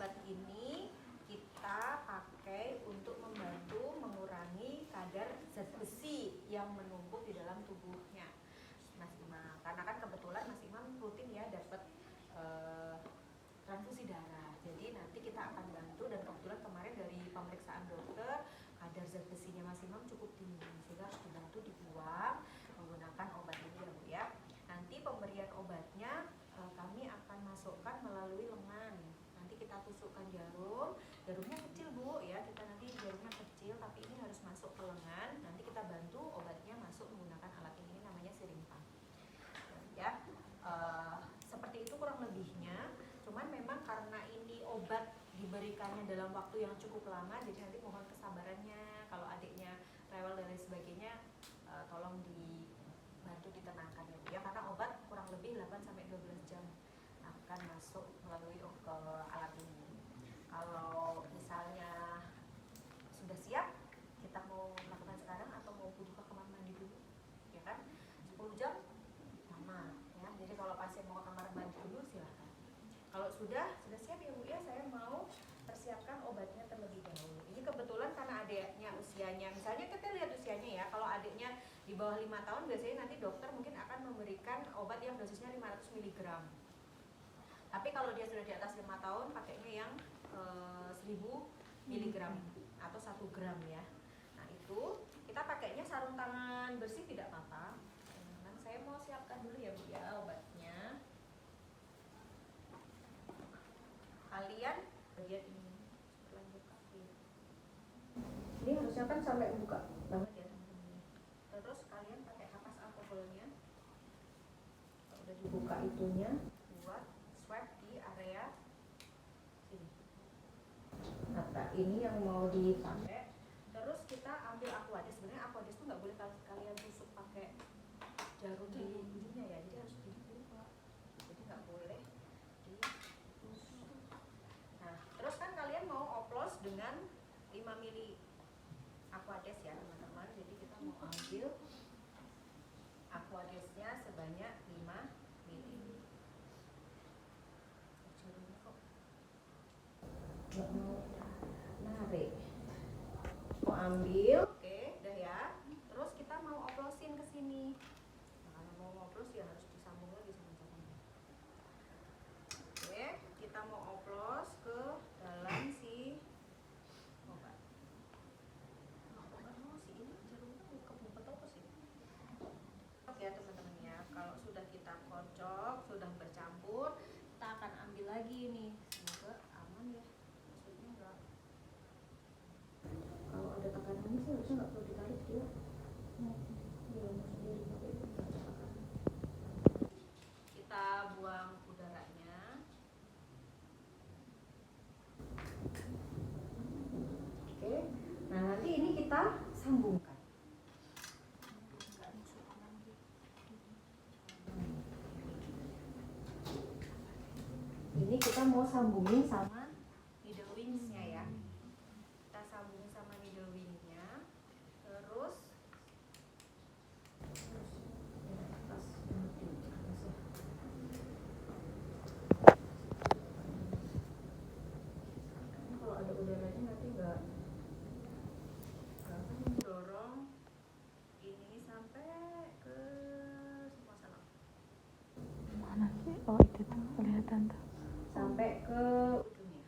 obat ini kita pakai untuk membantu mengurangi kadar zat besi yang menumpuk di dalam tubuhnya Mas Imam. Karena kan kebetulan Mas Imam rutin ya dapat transfusi darah. Jadi nanti kita akan bantu, dan kebetulan kemarin dari pemeriksaan dokter kadar zat besinya Mas Imam cukup tinggi, sehingga harus dibantu dibuang menggunakan obat ini ya Bu ya. Nanti pemberian obatnya kami akan masukkan melalui lengan. Nanti kita tusukkan jarumnya kecil Bu ya, kita nanti jarumnya kecil tapi ini harus masuk ke lengan. Nanti kita bantu obatnya masuk menggunakan alat ini, namanya siring pump ya. Seperti itu kurang lebihnya. Cuman memang karena ini obat diberikannya dalam waktu yang cukup lama, jadi nanti mohon kesabarannya. Kalau adiknya rewel dan lain sebagainya, tolong dibantu ditenangkan ya Bu ya, karena obat kurang lebih 8-12 jam akan masuk melalui ke alat ini. Kalau misalnya sudah siap, kita mau melakukan sekarang atau mau buka kamar mandi dulu ya kan, 10 jam lama ya. Jadi kalau pasien mau ke kamar mandi dulu silahkan. Kalau sudah siap ya Bu ya, saya mau persiapkan obatnya terlebih dahulu. Ini kebetulan karena adiknya usianya, misalnya kita lihat usianya ya, kalau adiknya di bawah 5 tahun biasanya nanti dokter mungkin akan memberikan obat yang dosisnya 500 mg. Tapi kalau dia sudah di atas 5 tahun pakainya yang 1000 mg atau 1 gram ya. Nah itu kita pakainya sarung tangan bersih tidak apa-apa. Nah, saya mau siapkan dulu ya Bu ya obatnya. Kalian bagian ini lanjut kaki. Ini harusnya kan sampai buka banget ya teman-teman. Terus kalian pakai kapas alkoholnya. Kalau udah dibuka itunya, buat swab di area sini. Nah, ini yang mau dipakai. Terus kita ambil Aquades. Sebenarnya Aquades itu nggak boleh kalian tusuk pakai jarum di ujungnya ya. Jadi harus dibuka. Jadi nggak boleh ditusuk. Nah, terus kan kalian mau oplos dengan 5 mili Aquades ya teman-teman. Jadi kita mau ambil Aquadesnya sebanyak 5 mili. Jarumnya kok nggak mau narik. Mau ambil, oke, udah ya. Terus kita mau oplosin ke sini. Nah, kalau mau oplos ya harus disambung lagi sama caranya. Oke, kita mau oplos ke dalam si obat. Oh, si ini jarumnya kebuka apa sih? Oke ya teman-teman ya, kalau sudah kita kocok, sudah bercampur, kita akan ambil lagi nih. Semoga aman ya. Maksudnya enggak, kalau ada tekanannya sih harusnya nggak perlu ditarik dia. Dia mau sendiri pakai itu nggak ada tekanan. Kita buang udaranya. Oke, nah nanti ini kita sambungkan. Ini kita mau sambungin sama needle wings-nya ya. Kita sambungin sama needle wing-nya. Terus kalau ada udaranya nanti nggak dorong ini sampai ke semua sana. Mana sih? Oh itu tuh kelihatan tuh. Sampai ke ujungnya.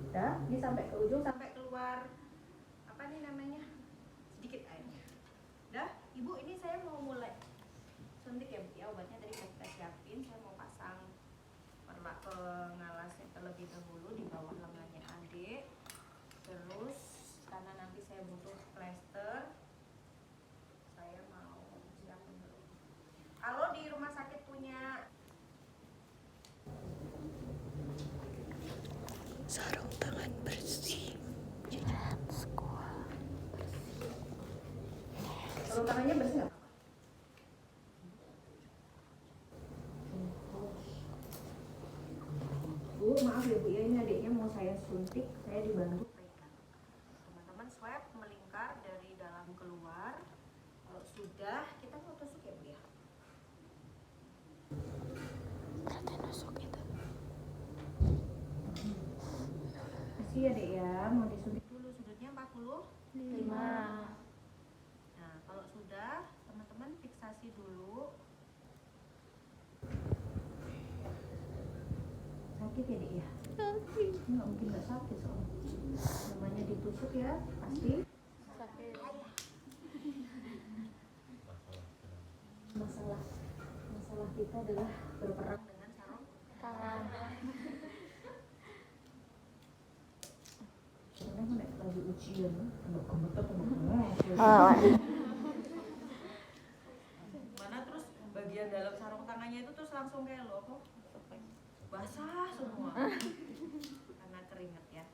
Udah, ini sampai ke ujung, sampai keluar apa nih namanya? Sedikit airnya. Udah, Ibu ini saya mau mulai suntik ya Bu ya, obatnya tadi kita siapin. Saya mau pasang pengalasnya terlebih dahulu di bawah lengannya adik. Terus karena nanti saya butuh plester, saya mau siapin dulu. Kalau di rumah sakit punya Sarung tangan bersih. sarung tangannya bersih nggak? Bu, maaf ya Bu ya, ini adiknya mau saya suntik, saya dibantu pegang. Teman-teman swab melingkar dari dalam keluar. Kalau sudah, kita mau tusuk ya Bu ya. Tetanus. posisi ya dek ya, mau disuntik dulu, sudutnya 45. Nah kalau sudah, teman-teman fiksasi dulu. Sakit ya dek ya? Sakit. Nggak mungkin nggak sakit soalnya. Namanya ditusuk ya, pasti Sakit. Masalah kita adalah berperang dengan sarung Tangan. karena lagi ujian, gemeter Oh, mana terus bagian dalam sarung tangannya itu terus langsung kayak lo kok basah semua karena keringat ya.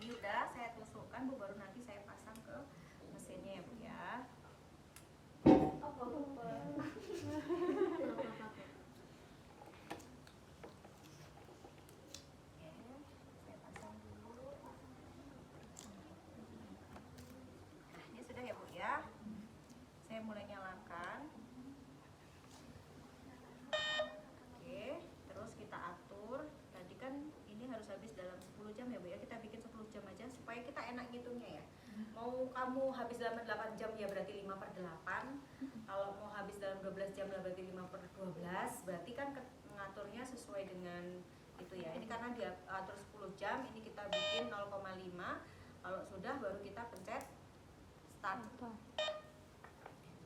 Ini udah saya tusukkan Bu, baru nanti saya pasang ke mesinnya ya Bu ya. Saya pasang dulu. Nah, ini sudah ya Bu ya. Saya mulai nyalakan. Oke, terus kita atur. Tadi kan ini harus habis dalam 10 jam ya Bu ya. Kita bikin 10 jam aja supaya kita enak ngitungnya ya. Mau kamu habis dalam 8 jam ya berarti 5/8. Kalau mau habis dalam 12 jam ya berarti 5/12. Berarti kan mengaturnya sesuai dengan itu ya. Ini karena diatur 10 jam, ini kita bikin 0,5. Kalau sudah baru kita pencet start.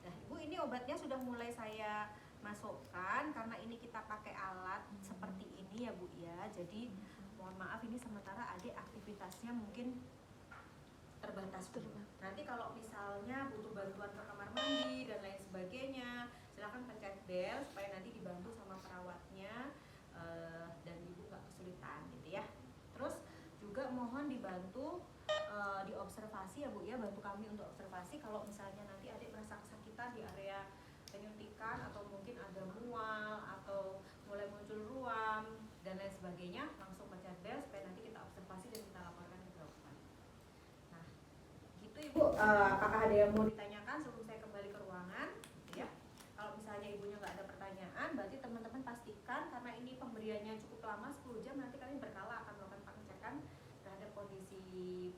Nah, Ibu ini obatnya sudah mulai saya masukkan karena ini kita pakai alat seperti ini ya Bu ya. Jadi mohon maaf ini sementara adik aktivitasnya mungkin terbatas dulu. Nanti kalau misalnya butuh bantuan ke kamar mandi dan lain sebagainya, silahkan pencet bel supaya nanti dibantu sama perawatnya dan Ibu nggak kesulitan gitu ya. Terus juga mohon dibantu diobservasi ya Bu ya, bantu kami untuk observasi kalau misalnya nanti adik merasa kesakitan di area penyuntikan atau mungkin ada mual atau mulai muncul ruam dan lain sebagainya, langsung pencet bel supaya nanti kita observasi dan kita laporkan ke dokter. Nah, gitu Ibu. Apakah ada yang mau ditanyakan sebelum saya kembali ke ruangan? Ya. Kalau misalnya ibunya nggak ada pertanyaan, berarti teman-teman pastikan karena ini pemberiannya cukup lama 10 jam, nanti kami berkala akan melakukan pengecekan terhadap kondisi